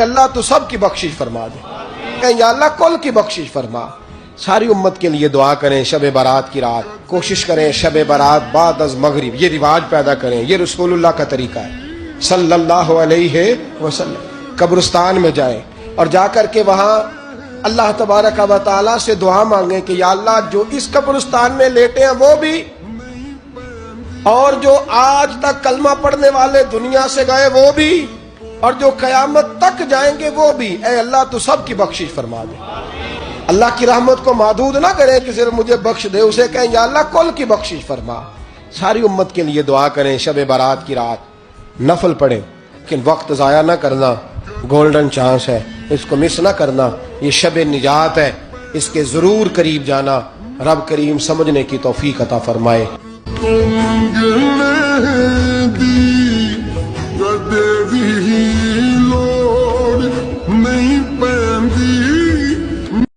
اللہ تو سب کی بخشش فرما دے، کہیں یا اللہ کل کی بخشش فرما۔ ساری امت کے لیے دعا کریں شب برات کی رات، کوشش کریں شب برات بعد از مغرب، یہ رواج پیدا کریں، یہ رسول اللہ کا طریقہ ہے صلی اللہ علیہ وسلم۔ قبرستان میں جائیں اور جا کر کے وہاں اللہ تبارک و تعالیٰ سے دعا مانگیں کہ یا اللہ جو اس قبرستان میں لیٹے ہیں وہ بھی، اور جو آج تک کلمہ پڑھنے والے دنیا سے گئے وہ بھی، اور جو قیامت تک جائیں گے وہ بھی، اے اللہ تو سب کی بخشش فرما دے۔ اللہ کی رحمت کو محدود نہ کریں کہ صرف مجھے بخش دے، اسے کہیں یا اللہ کل کی بخشش فرما۔ ساری امت کے لیے دعا کریں شب برات کی رات، نفل پڑھیں لیکن وقت ضائع نہ کرنا، گولڈن چانس ہے، اس کو مس نہ کرنا، یہ شب نجات ہے، اس کے ضرور قریب جانا۔ رب کریم سمجھنے کی توفیق عطا فرمائے۔